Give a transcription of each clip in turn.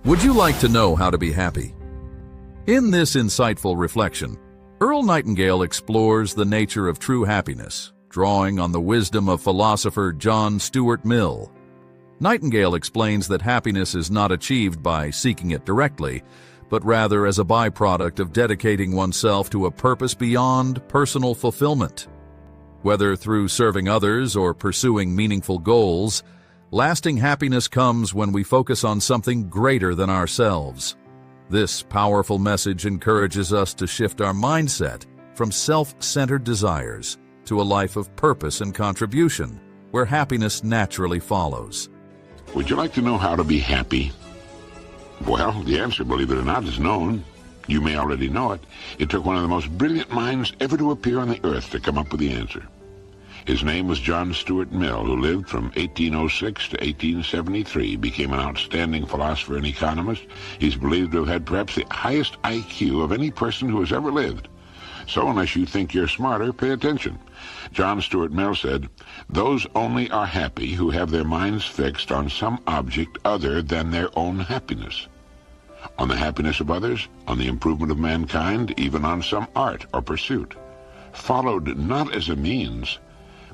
Would you like to know how to be happy? In this insightful reflection, Earl Nightingale explores the nature of true happiness, drawing on the wisdom of philosopher John Stuart Mill. Nightingale explains that happiness is not achieved by seeking it directly, but rather as a byproduct of dedicating oneself to a purpose beyond personal fulfillment. Whether through serving others or pursuing meaningful goals, lasting happiness comes when we focus on something greater than ourselves. This powerful message encourages us to shift our mindset from self-centered desires to a life of purpose and contribution, where happiness naturally follows. Would you like to know how to be happy? Well, the answer, believe it or not, is known. You may already know it. It took one of the most brilliant minds ever to appear on the earth to come up with the answer. His name was John Stuart Mill, who lived from 1806 to 1873, became an outstanding philosopher and economist. He's believed to have had perhaps the highest IQ of any person who has ever lived. So unless you think you're smarter, pay attention. John Stuart Mill said, "Those only are happy who have their minds fixed on some object other than their own happiness. On the happiness of others, on the improvement of mankind, even on some art or pursuit, followed not as a means,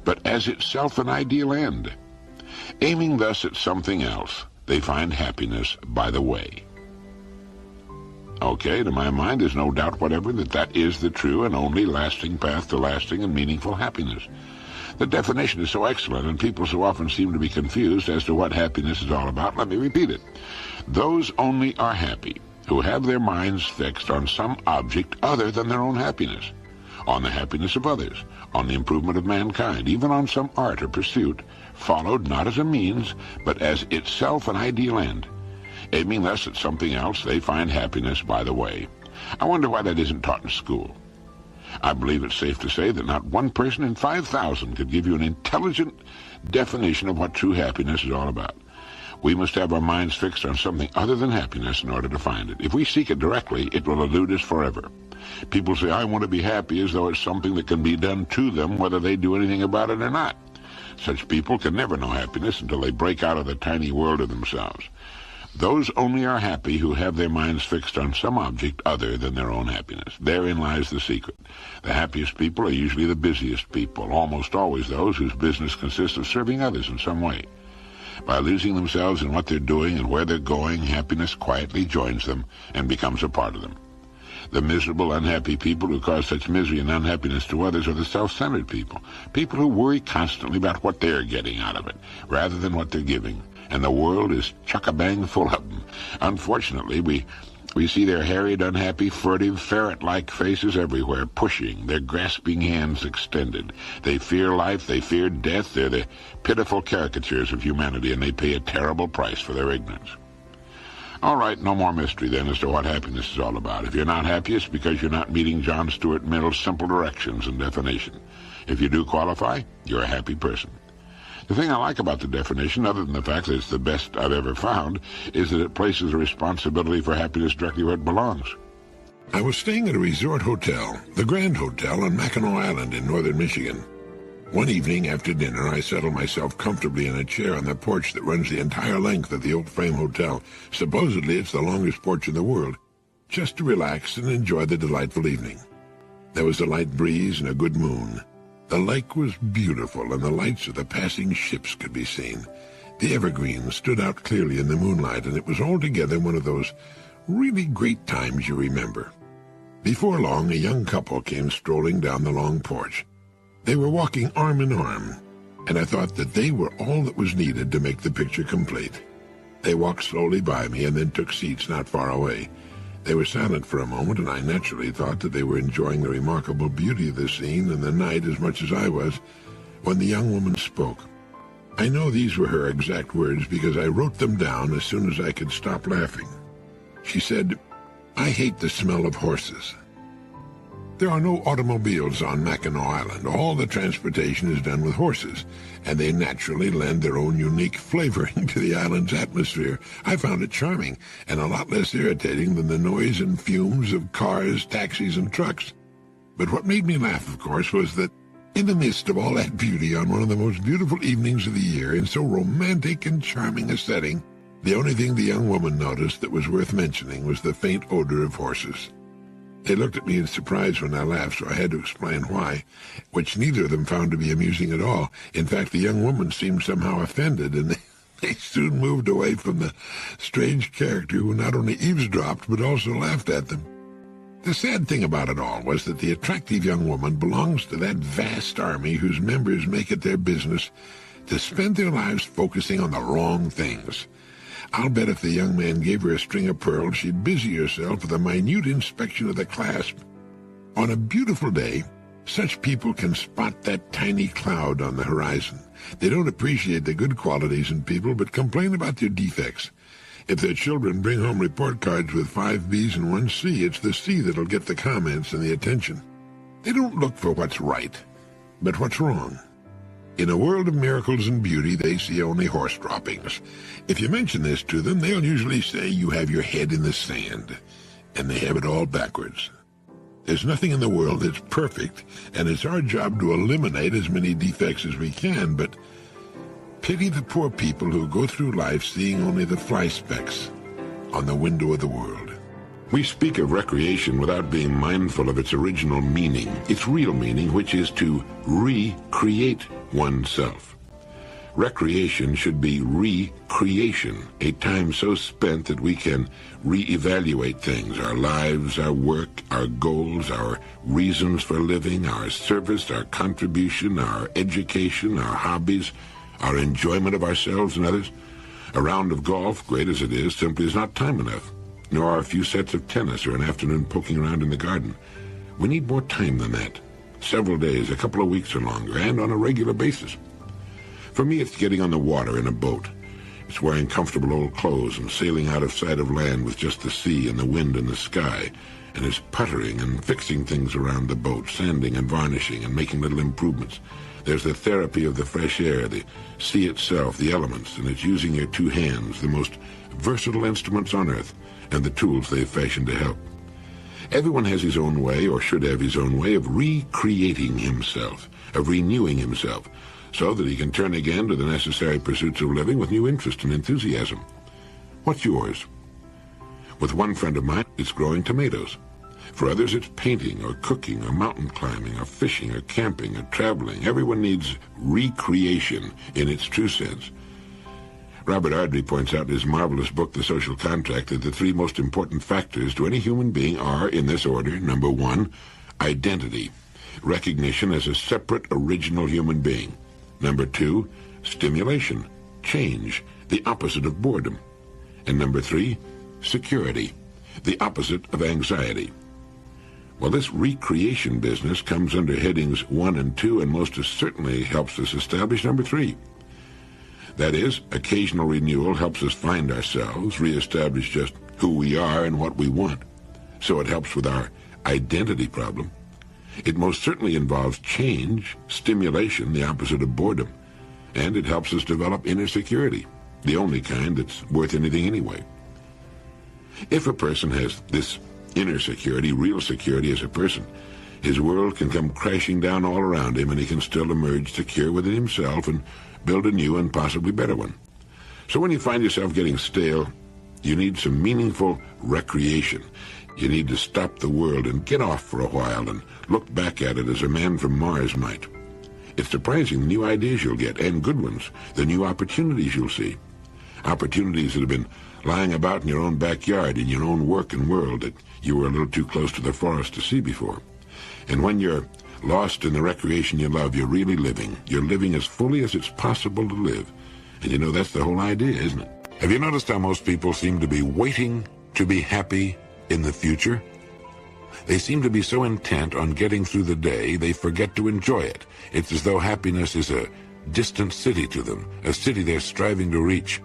but as itself an ideal end. Aiming thus at something else, they find happiness by the way." Okay, to my mind, there's no doubt whatever that that is the true and only lasting path to lasting and meaningful happiness. The definition is so excellent, and people so often seem to be confused as to what happiness is all about. Let me repeat it. Those only are happy who have their minds fixed on some object other than their own happiness, on the happiness of others, on the improvement of mankind, even on some art or pursuit, followed not as a means, but as itself an ideal end. Aiming thus at something else, they find happiness by the way. I wonder why that isn't taught in school. I believe it's safe to say that not one person in 5,000 could give you an intelligent definition of what true happiness is all about. We must have our minds fixed on something other than happiness in order to find it. If we seek it directly, it will elude us forever. People say, "I want to be happy," as though it's something that can be done to them, whether they do anything about it or not. Such people can never know happiness until they break out of the tiny world of themselves. Those only are happy who have their minds fixed on some object other than their own happiness. Therein lies the secret. The happiest people are usually the busiest people, almost always those whose business consists of serving others in some way. By losing themselves in what they're doing and where they're going, happiness quietly joins them and becomes a part of them. The miserable, unhappy people who cause such misery and unhappiness to others are the self-centered people, people who worry constantly about what they're getting out of it, rather than what they're giving. And the world is chuck-a-bang full of them. Unfortunately, we see their harried, unhappy, furtive, ferret-like faces everywhere, pushing, their grasping hands extended. They fear life, they fear death, they're the pitiful caricatures of humanity, and they pay a terrible price for their ignorance. All right, no more mystery then as to what happiness is all about. If you're not happy, it's because you're not meeting John Stuart Mill's simple directions and definition. If you do qualify, you're a happy person. The thing I like about the definition, other than the fact that it's the best I've ever found, is that it places the responsibility for happiness directly where it belongs. I was staying at a resort hotel, the Grand Hotel on Mackinac Island in northern Michigan. One evening after dinner, I settled myself comfortably in a chair on the porch that runs the entire length of the oak-frame hotel. Supposedly, it's the longest porch in the world, just to relax and enjoy the delightful evening. There was a light breeze and a good moon. The lake was beautiful, and the lights of the passing ships could be seen. The evergreens stood out clearly in the moonlight, and it was altogether one of those really great times you remember. Before long, a young couple came strolling down the long porch. They were walking arm in arm, and I thought that they were all that was needed to make the picture complete. They walked slowly by me and then took seats not far away. They were silent for a moment, and I naturally thought that they were enjoying the remarkable beauty of the scene and the night as much as I was, when the young woman spoke. I know these were her exact words because I wrote them down as soon as I could stop laughing. She said, "I hate the smell of horses." There are no automobiles on Mackinac Island. All the transportation is done with horses, and they naturally lend their own unique flavoring to the island's atmosphere. I found it charming, and a lot less irritating than the noise and fumes of cars, taxis, and trucks. But what made me laugh, of course, was that in the midst of all that beauty on one of the most beautiful evenings of the year, in so romantic and charming a setting, The only thing the young woman noticed that was worth mentioning was the faint odor of horses. They looked at me in surprise when I laughed, so I had to explain why, which neither of them found to be amusing at all. In fact, the young woman seemed somehow offended, and they soon moved away from the strange character who not only eavesdropped but also laughed at them. The sad thing about it all was that the attractive young woman belongs to that vast army whose members make it their business to spend their lives focusing on the wrong things. I'll bet if the young man gave her a string of pearls, she'd busy herself with a minute inspection of the clasp. On a beautiful day, such people can spot that tiny cloud on the horizon. They don't appreciate the good qualities in people, but complain about their defects. If their children bring home report cards with 5 B's and 1 C, it's the C that'll get the comments and the attention. They don't look for what's right, but what's wrong. In a world of miracles and beauty, they see only horse droppings. If you mention this to them, they'll usually say you have your head in the sand, and they have it all backwards. There's nothing in the world that's perfect, and it's our job to eliminate as many defects as we can, but pity the poor people who go through life seeing only the fly specks on the window of the world. We speak of recreation without being mindful of its original meaning, its real meaning, which is to recreate oneself. Recreation should be recreation, a time so spent that we can reevaluate things, our lives, our work, our goals, our reasons for living, our service, our contribution, our education, our hobbies, our enjoyment of ourselves and others. A round of golf, great as it is, simply is not time enough, nor are a few sets of tennis or an afternoon poking around in the garden. We need more time than that. Several days, a couple of weeks or longer, and on a regular basis. For me, it's getting on the water in a boat. It's wearing comfortable old clothes and sailing out of sight of land with just the sea and the wind and the sky, and it's puttering and fixing things around the boat, sanding and varnishing and making little improvements. There's the therapy of the fresh air, the sea itself, the elements, and it's using your 2 hands, the most versatile instruments on earth, and the tools they've fashioned to help. Everyone has his own way, or should have his own way, of recreating himself, of renewing himself, so that he can turn again to the necessary pursuits of living with new interest and enthusiasm. What's yours? With one friend of mine, it's growing tomatoes. For others, it's painting or cooking or mountain climbing or fishing or camping or traveling. Everyone needs recreation in its true sense. Robert Ardrey points out in his marvelous book, The Social Contract, that the 3 most important factors to any human being are, in this order: number 1, identity, recognition as a separate, original human being. Number 2, stimulation, change, the opposite of boredom. And number 3, security, the opposite of anxiety. Well, this recreation business comes under headings 1 and 2, and most certainly helps us establish number 3. That is, occasional renewal helps us find ourselves, reestablish just who we are and what we want. So it helps with our identity problem. It most certainly involves change, stimulation, the opposite of boredom. And it helps us develop inner security, the only kind that's worth anything anyway. If a person has this inner security, real security as a person, his world can come crashing down all around him, and he can still emerge secure within himself and build a new and possibly better one. So when you find yourself getting stale, you need some meaningful recreation. You need to stop the world and get off for a while and look back at it as a man from Mars might. It's surprising the new ideas you'll get, and good ones, the new opportunities you'll see. Opportunities that have been lying about in your own backyard, in your own work and world, that you were a little too close to the forest to see before. And when you're lost in the recreation you love, you're really living. You're living as fully as it's possible to live. And you know, that's the whole idea, isn't it? Have you noticed how most people seem to be waiting to be happy in the future? They seem to be so intent on getting through the day, they forget to enjoy it. It's as though happiness is a distant city to them, a city they're striving to reach.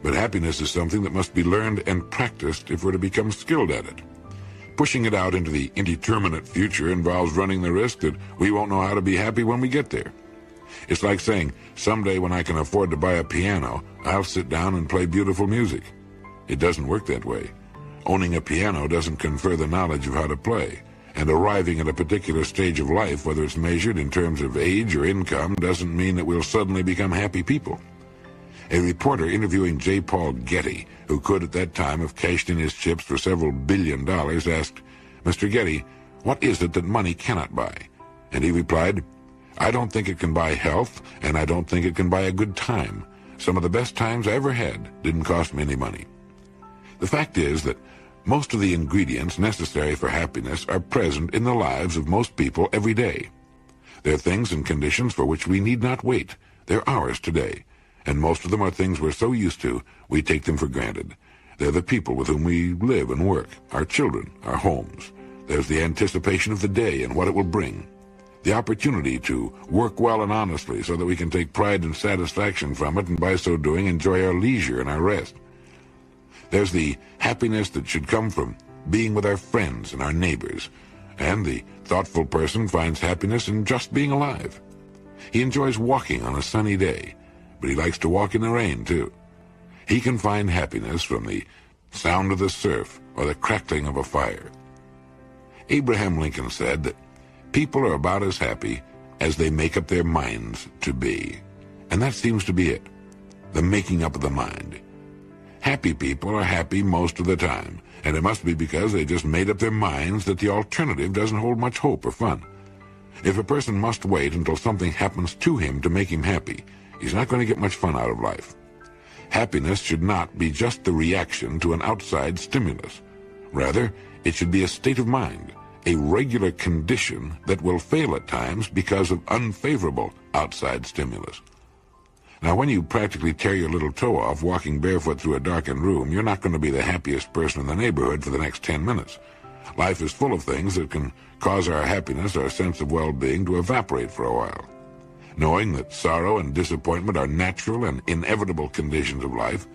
But happiness is something that must be learned and practiced if we're to become skilled at it. Pushing it out into the indeterminate future involves running the risk that we won't know how to be happy when we get there. It's like saying, someday when I can afford to buy a piano, I'll sit down and play beautiful music. It doesn't work that way. Owning a piano doesn't confer the knowledge of how to play, and arriving at a particular stage of life, whether it's measured in terms of age or income, doesn't mean that we'll suddenly become happy people. A reporter interviewing J. Paul Getty, who could at that time have cashed in his chips for several $1 billion, asked, "Mr. Getty, what is it that money cannot buy?" And he replied, "I don't think it can buy health, and I don't think it can buy a good time. Some of the best times I ever had didn't cost me any money." The fact is that most of the ingredients necessary for happiness are present in the lives of most people every day. They're things and conditions for which we need not wait. They're ours today, and most of them are things we're so used to we take them for granted. They're the people with whom we live and work, our children, our homes. There's the anticipation of the day and what it will bring. The opportunity to work well and honestly so that we can take pride and satisfaction from it and by so doing enjoy our leisure and our rest. There's the happiness that should come from being with our friends and our neighbors, and the thoughtful person finds happiness in just being alive. He enjoys walking on a sunny day, but he likes to walk in the rain too. He can find happiness from the sound of the surf or the crackling of a fire. Abraham Lincoln said that people are about as happy as they make up their minds to be. And that seems to be it, the making up of the mind. Happy people are happy most of the time, and it must be because they just made up their minds that the alternative doesn't hold much hope or fun. If a person must wait until something happens to him to make him happy, he's not going to get much fun out of life. Happiness should not be just the reaction to an outside stimulus. Rather, it should be a state of mind, a regular condition that will fail at times because of unfavorable outside stimulus. Now, when you practically tear your little toe off walking barefoot through a darkened room, you're not going to be the happiest person in the neighborhood for the next 10 minutes. Life is full of things that can cause our happiness, our sense of well-being, to evaporate for a while. Knowing that sorrow and disappointment are natural and inevitable conditions of life,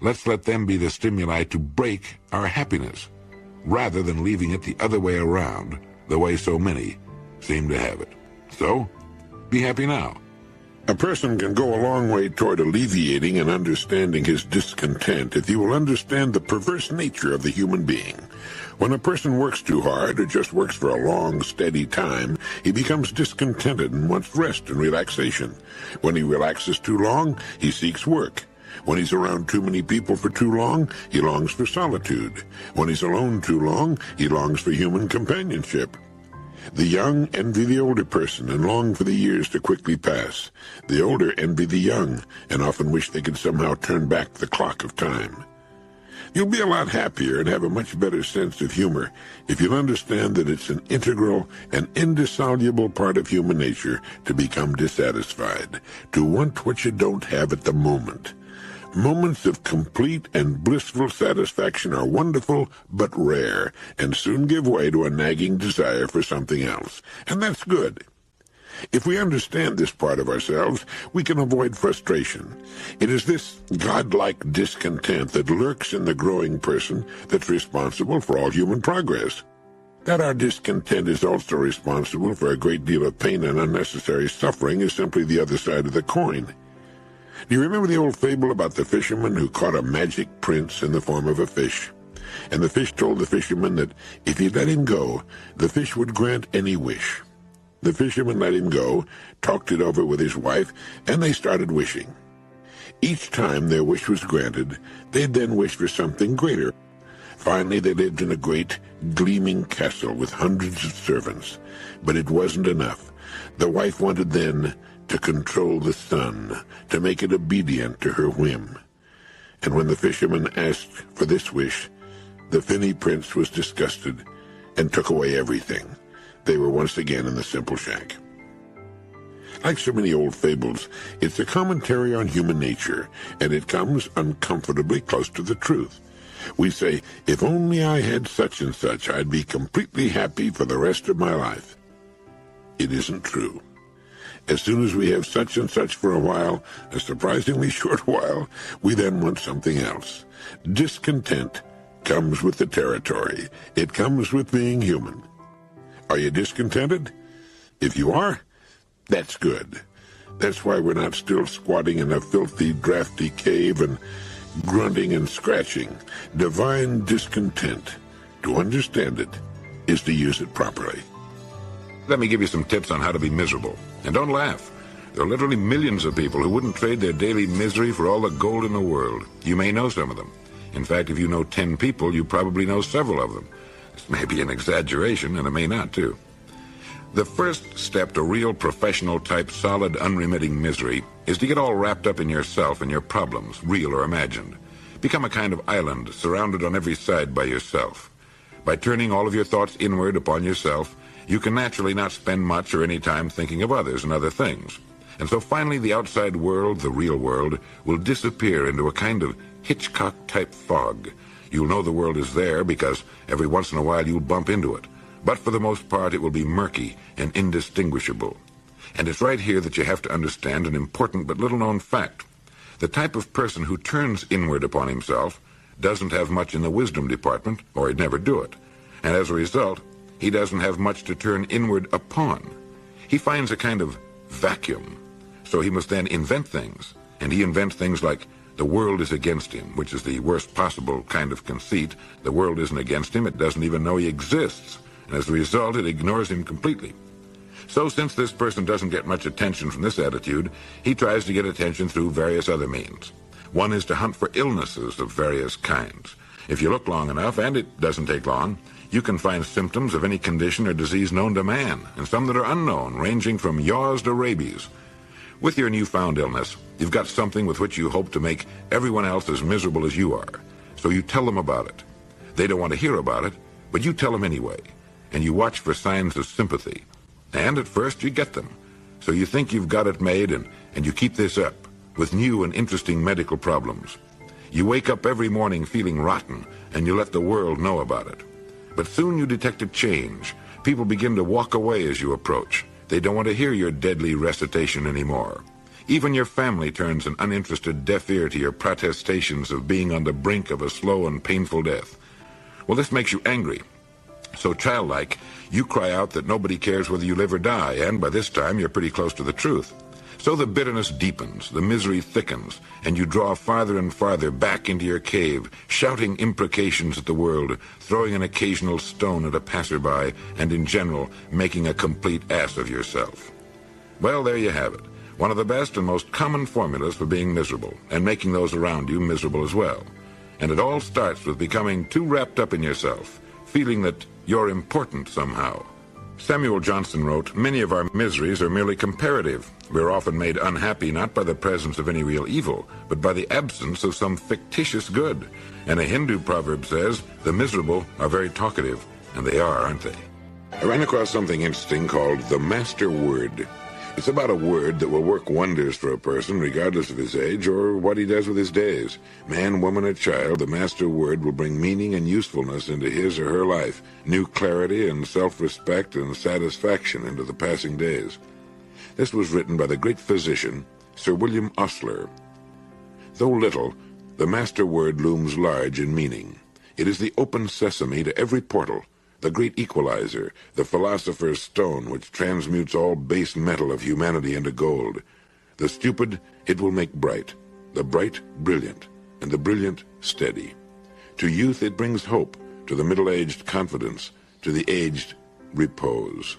let's let them be the stimuli to break our happiness, rather than leaving it the other way around, the way so many seem to have it. So, be happy now. A person can go a long way toward alleviating and understanding his discontent if he will understand the perverse nature of the human being. When a person works too hard or just works for a long, steady time, he becomes discontented and wants rest and relaxation. When he relaxes too long, he seeks work. When he's around too many people for too long, he longs for solitude. When he's alone too long, he longs for human companionship. The young envy the older person and long for the years to quickly pass. The older envy the young and often wish they could somehow turn back the clock of time. You'll be a lot happier and have a much better sense of humor if you'll understand that it's an integral and indissoluble part of human nature to become dissatisfied, to want what you don't have at the moment. Moments of complete and blissful satisfaction are wonderful but rare, and soon give way to a nagging desire for something else. And that's good. If we understand this part of ourselves, we can avoid frustration. It is this godlike discontent that lurks in the growing person that's responsible for all human progress. That our discontent is also responsible for a great deal of pain and unnecessary suffering is simply the other side of the coin. Do you remember the old fable about the fisherman who caught a magic prince in the form of a fish? And the fish told the fisherman that if he let him go, the fish would grant any wish. The fisherman let him go, talked it over with his wife, and they started wishing. Each time their wish was granted, they'd then wish for something greater. Finally, they lived in a great, gleaming castle with hundreds of servants. But it wasn't enough. The wife wanted then to control the sun, to make it obedient to her whim. And when the fisherman asked for this wish, the finny prince was disgusted and took away everything. They were once again in the simple shack. Like so many old fables, it's a commentary on human nature, and it comes uncomfortably close to the truth. We say, if only I had such and such, I'd be completely happy for the rest of my life. It isn't true. As soon as we have such and such for a while, a surprisingly short while, we then want something else. Discontent comes with the territory. It comes with being human. Are you discontented? If you are, that's good. That's why we're not still squatting in a filthy, drafty cave and grunting and scratching. Divine discontent, to understand it, is to use it properly. Let me give you some tips on how to be miserable. And don't laugh. There are literally millions of people who wouldn't trade their daily misery for all the gold in the world. You may know some of them. In fact, if you know 10 people, you probably know several of them. This may be an exaggeration, and it may not, too. The first step to real professional-type, solid, unremitting misery is to get all wrapped up in yourself and your problems, real or imagined. Become a kind of island, surrounded on every side by yourself. By turning all of your thoughts inward upon yourself, you can naturally not spend much or any time thinking of others and other things. And so finally the outside world, the real world, will disappear into a kind of Hitchcock-type fog. You'll know the world is there because every once in a while you'll bump into it. But for the most part, it will be murky and indistinguishable. And it's right here that you have to understand an important but little-known fact. The type of person who turns inward upon himself doesn't have much in the wisdom department, or he'd never do it. And as a result, he doesn't have much to turn inward upon. He finds a kind of vacuum. So he must then invent things. And he invents things like, the world is against him, which is the worst possible kind of conceit. The world isn't against him, it doesn't even know he exists. And as a result, it ignores him completely. So since this person doesn't get much attention from this attitude, he tries to get attention through various other means. One is to hunt for illnesses of various kinds. If you look long enough, and it doesn't take long, you can find symptoms of any condition or disease known to man, and some that are unknown, ranging from yaws to rabies. With your newfound illness, you've got something with which you hope to make everyone else as miserable as you are. So you tell them about it. They don't want to hear about it, but you tell them anyway. And you watch for signs of sympathy. And at first you get them. So you think you've got it made, and you keep this up with new and interesting medical problems. You wake up every morning feeling rotten, and you let the world know about it. But soon you detect a change. People begin to walk away as you approach. They don't want to hear your deadly recitation anymore. Even your family turns an uninterested deaf ear to your protestations of being on the brink of a slow and painful death. Well, this makes you angry. So childlike, you cry out that nobody cares whether you live or die, and by this time you're pretty close to the truth. So the bitterness deepens, the misery thickens, and you draw farther and farther back into your cave, shouting imprecations at the world, throwing an occasional stone at a passerby, and in general, making a complete ass of yourself. Well, there you have it. One of the best and most common formulas for being miserable, and making those around you miserable as well. And it all starts with becoming too wrapped up in yourself, feeling that you're important somehow. Samuel Johnson wrote, "Many of our miseries are merely comparative. We're often made unhappy not by the presence of any real evil, but by the absence of some fictitious good." And a Hindu proverb says, "The miserable are very talkative," and they are, aren't they? I ran across something interesting called the master word. It's about a word that will work wonders for a person regardless of his age or what he does with his days. Man, woman, or child, the master word will bring meaning and usefulness into his or her life, new clarity and self-respect and satisfaction into the passing days. This was written by the great physician, Sir William Osler. Though little, the master word looms large in meaning. It is the open sesame to every portal, the great equalizer, the philosopher's stone which transmutes all base metal of humanity into gold. The stupid it will make bright, the bright brilliant, and the brilliant steady. To youth it brings hope, to the middle-aged confidence, to the aged repose.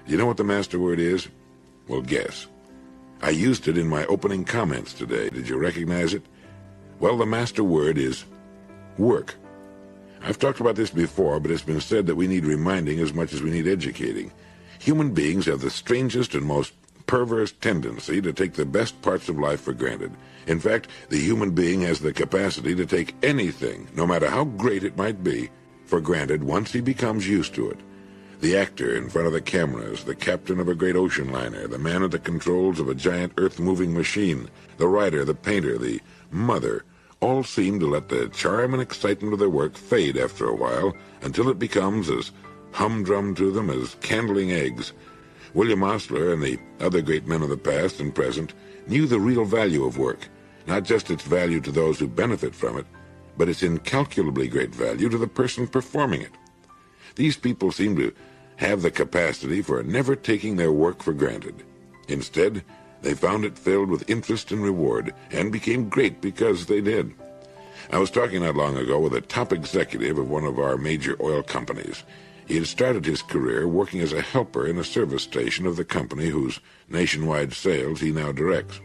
You know what the master word is? Well, guess. I used it in my opening comments today. Did you recognize it? Well, the master word is work. I've talked about this before, but it's been said that we need reminding as much as we need educating. Human beings have the strangest and most perverse tendency to take the best parts of life for granted. In fact, the human being has the capacity to take anything, no matter how great it might be, for granted once he becomes used to it. The actor in front of the cameras, the captain of a great ocean liner, the man at the controls of a giant earth-moving machine, the writer, the painter, the mother, all seem to let the charm and excitement of their work fade after a while until it becomes as humdrum to them as candling eggs. William Osler and the other great men of the past and present knew the real value of work, not just its value to those who benefit from it, but its incalculably great value to the person performing it. These people seem to have the capacity for never taking their work for granted. Instead, they found it filled with interest and reward, and became great because they did. I was talking not long ago with a top executive of one of our major oil companies. He had started his career working as a helper in a service station of the company whose nationwide sales he now directs.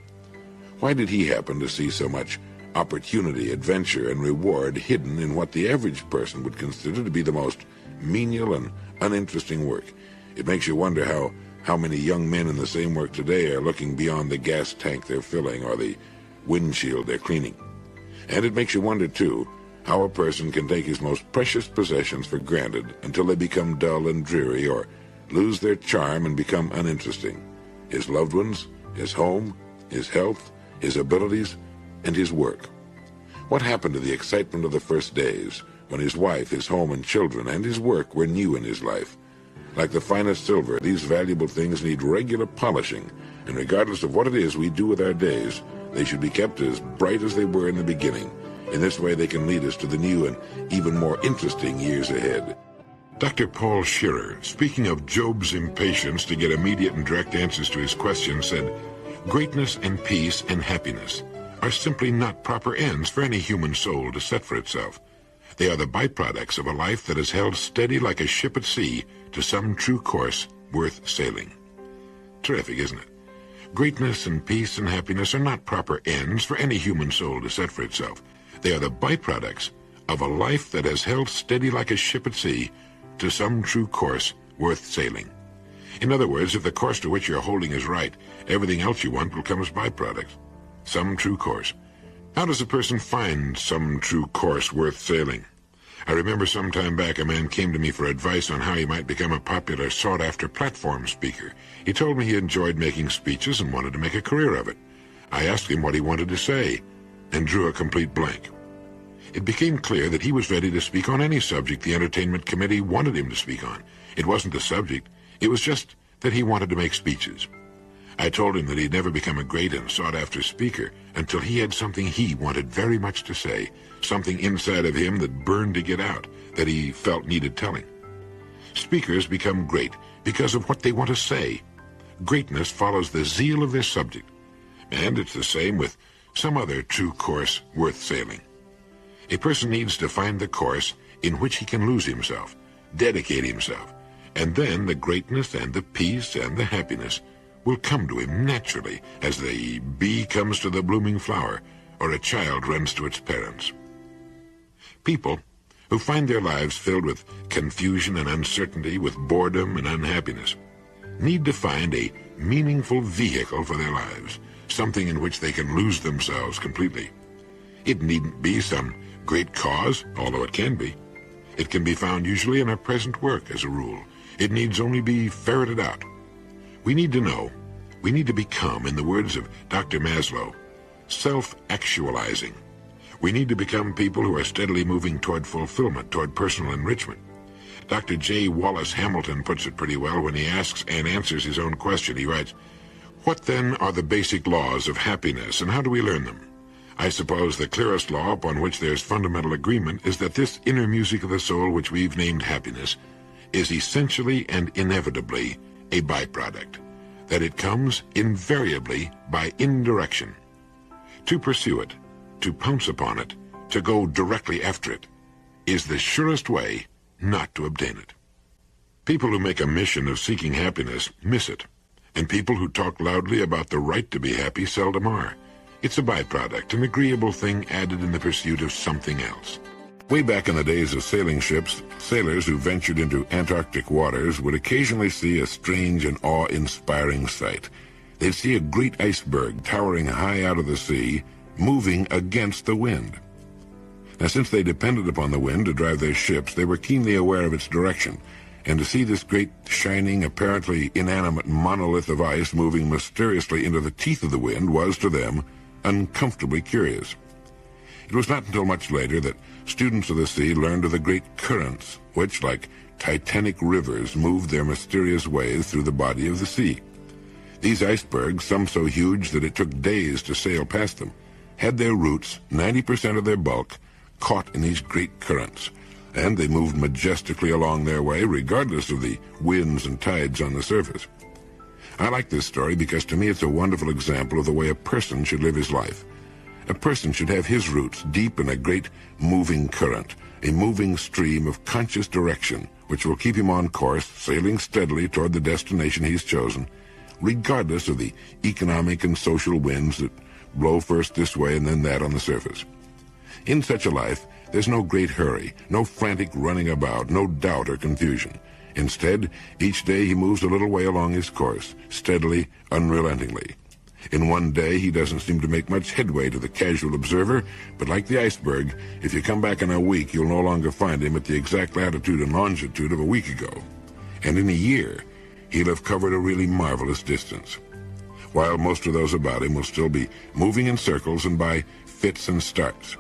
Why did he happen to see so much opportunity, adventure, and reward hidden in what the average person would consider to be the most menial and uninteresting work? It makes you wonder how many young men in the same work today are looking beyond the gas tank they're filling or the windshield they're cleaning. And it makes you wonder, too, how a person can take his most precious possessions for granted until they become dull and dreary or lose their charm and become uninteresting. His loved ones, his home, his health, his abilities, and his work. What happened to the excitement of the first days when his wife, his home and children, and his work were new in his life? Like the finest silver, these valuable things need regular polishing, and regardless of what it is we do with our days, they should be kept as bright as they were in the beginning. In this way, they can lead us to the new and even more interesting years ahead. Dr. Paul Shearer, speaking of Job's impatience to get immediate and direct answers to his questions, said, "Greatness and peace and happiness are simply not proper ends for any human soul to set for itself. They are the byproducts of a life that is held steady like a ship at sea to some true course worth sailing." Terrific, isn't it? Greatness and peace and happiness are not proper ends for any human soul to set for itself. They are the byproducts of a life that has held steady like a ship at sea to some true course worth sailing. In other words, if the course to which you're holding is right, everything else you want will come as byproducts. Some true course. How does a person find some true course worth sailing? I remember some time back a man came to me for advice on how he might become a popular, sought-after platform speaker. He told me he enjoyed making speeches and wanted to make a career of it. I asked him what he wanted to say, and drew a complete blank. It became clear that he was ready to speak on any subject the entertainment committee wanted him to speak on. It wasn't the subject, it was just that he wanted to make speeches. I told him that he'd never become a great and sought-after speaker until he had something he wanted very much to say, something inside of him that burned to get out, that he felt needed telling. Speakers become great because of what they want to say. Greatness follows the zeal of their subject, and it's the same with some other true course worth sailing. A person needs to find the course in which he can lose himself, dedicate himself, and then the greatness and the peace and the happiness will come to him naturally as the bee comes to the blooming flower or a child runs to its parents. People who find their lives filled with confusion and uncertainty, with boredom and unhappiness, need to find a meaningful vehicle for their lives, something in which they can lose themselves completely. It needn't be some great cause, although it can be. It can be found usually in our present work, as a rule. It needs only be ferreted out. We need to know, we need to become, in the words of Dr. Maslow, self-actualizing. We need to become people who are steadily moving toward fulfillment, toward personal enrichment. Dr. J. Wallace Hamilton puts it pretty well when he asks and answers his own question. He writes, "What then are the basic laws of happiness, and how do we learn them? I suppose the clearest law upon which there's fundamental agreement is that this inner music of the soul, which we've named happiness, is essentially and inevitably a byproduct, that it comes invariably by indirection. To pursue it, to pounce upon it, to go directly after it, is the surest way not to obtain it." People who make a mission of seeking happiness miss it, and people who talk loudly about the right to be happy seldom are. It's a byproduct, an agreeable thing added in the pursuit of something else. Way back in the days of sailing ships, sailors who ventured into Antarctic waters would occasionally see a strange and awe-inspiring sight. They'd see a great iceberg towering high out of the sea, moving against the wind. Now, since they depended upon the wind to drive their ships, they were keenly aware of its direction, and to see this great, shining, apparently inanimate monolith of ice moving mysteriously into the teeth of the wind was, to them, uncomfortably curious. It was not until much later that students of the sea learned of the great currents, which, like titanic rivers, moved their mysterious ways through the body of the sea. These icebergs, some so huge that it took days to sail past them, had their roots, 90% of their bulk, caught in these great currents, and they moved majestically along their way regardless of the winds and tides on the surface. I like this story because to me it's a wonderful example of the way a person should live his life. A person should have his roots deep in a great moving current, a moving stream of conscious direction which will keep him on course, sailing steadily toward the destination he's chosen, regardless of the economic and social winds that blow first this way and then that on the surface. In such a life, there's no great hurry, no frantic running about, no doubt or confusion. Instead, each day he moves a little way along his course, steadily, unrelentingly. In one day, he doesn't seem to make much headway to the casual observer, but like the iceberg, if you come back in a week, you'll no longer find him at the exact latitude and longitude of a week ago. And in a year, he'll have covered a really marvelous distance, while most of those about him will still be moving in circles and by fits and starts.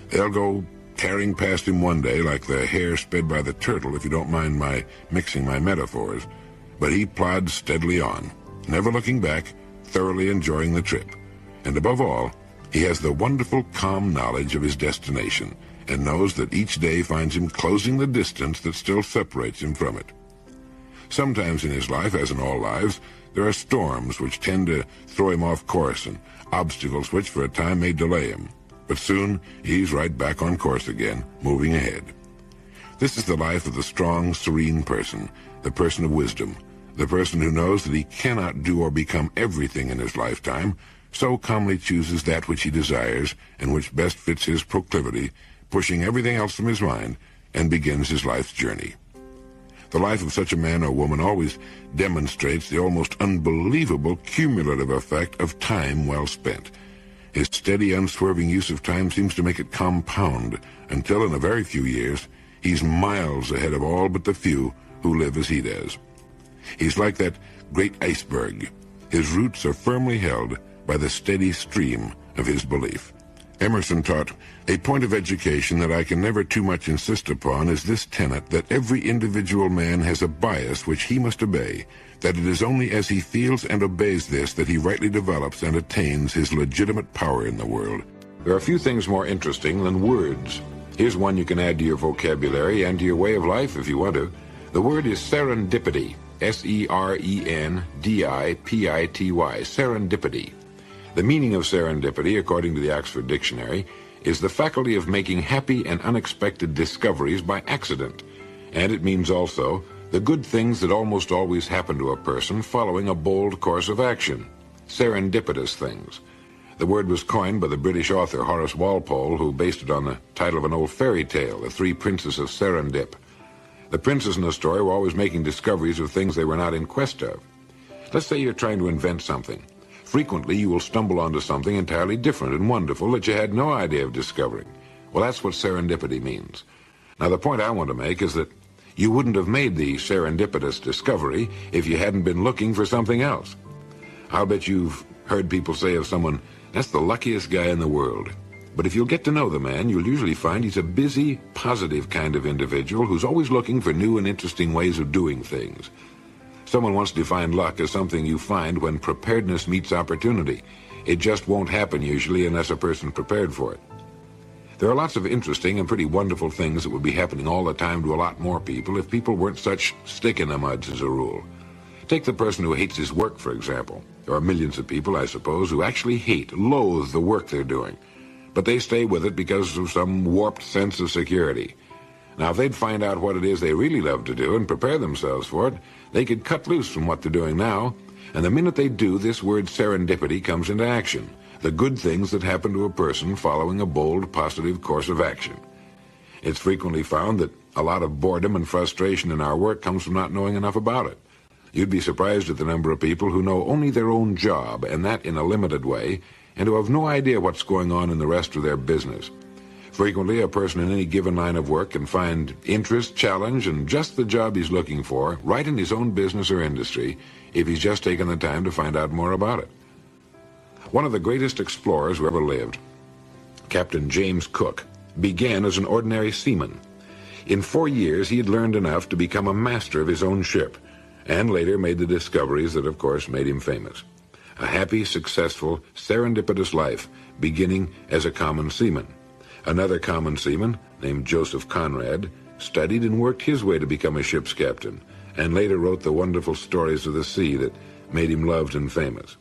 They'll go tearing past him one day like the hare sped by the turtle, if you don't mind my mixing my metaphors, but he plods steadily on, never looking back, thoroughly enjoying the trip. And above all, he has the wonderful, calm knowledge of his destination and knows that each day finds him closing the distance that still separates him from it. Sometimes in his life, as in all lives, there are storms which tend to throw him off course and obstacles which for a time may delay him. But soon he's right back on course again, moving ahead. This is the life of the strong, serene person, the person of wisdom, the person who knows that he cannot do or become everything in his lifetime, so calmly chooses that which he desires and which best fits his proclivity, pushing everything else from his mind, and begins his life's journey. The life of such a man or woman always demonstrates the almost unbelievable cumulative effect of time well spent. His steady, unswerving use of time seems to make it compound, until in a very few years, he's miles ahead of all but the few who live as he does. He's like that great iceberg. His roots are firmly held by the steady stream of his belief. Emerson taught, "A point of education that I can never too much insist upon is this tenet, that every individual man has a bias which he must obey, that it is only as he feels and obeys this that he rightly develops and attains his legitimate power in the world." There are few things more interesting than words. Here's one you can add to your vocabulary and to your way of life if you want to. The word is serendipity. S-E-R-E-N-D-I-P-I-T-Y. Serendipity. The meaning of serendipity, according to the Oxford Dictionary, is the faculty of making happy and unexpected discoveries by accident. And it means also the good things that almost always happen to a person following a bold course of action. Serendipitous things. The word was coined by the British author Horace Walpole, who based it on the title of an old fairy tale, The Three Princes of Serendip. The princes in the story were always making discoveries of things they were not in quest of. Let's say you're trying to invent something. Frequently, you will stumble onto something entirely different and wonderful that you had no idea of discovering. Well, that's what serendipity means. Now, the point I want to make is that you wouldn't have made the serendipitous discovery if you hadn't been looking for something else. I'll bet you've heard people say of someone, "That's the luckiest guy in the world." But if you'll get to know the man, you'll usually find he's a busy, positive kind of individual who's always looking for new and interesting ways of doing things. Someone once defined luck as something you find when preparedness meets opportunity. It just won't happen usually unless a person's prepared for it. There are lots of interesting and pretty wonderful things that would be happening all the time to a lot more people if people weren't such stick-in-the-muds as a rule. Take the person who hates his work, for example. There are millions of people, I suppose, who actually loathe the work they're doing. But they stay with it because of some warped sense of security. Now, if they'd find out what it is they really love to do and prepare themselves for it, they could cut loose from what they're doing now, and the minute they do, this word serendipity comes into action, the good things that happen to a person following a bold, positive course of action. It's frequently found that a lot of boredom and frustration in our work comes from not knowing enough about it. You'd be surprised at the number of people who know only their own job, and that in a limited way, and who have no idea what's going on in the rest of their business. Frequently, a person in any given line of work can find interest, challenge, and just the job he's looking for right in his own business or industry if he's just taken the time to find out more about it. One of the greatest explorers who ever lived, Captain James Cook, began as an ordinary seaman. In 4 years, he had learned enough to become a master of his own ship, and later made the discoveries that, of course, made him famous. A happy, successful, serendipitous life, beginning as a common seaman. Another common seaman, named Joseph Conrad, studied and worked his way to become a ship's captain, and later wrote the wonderful stories of the sea that made him loved and famous.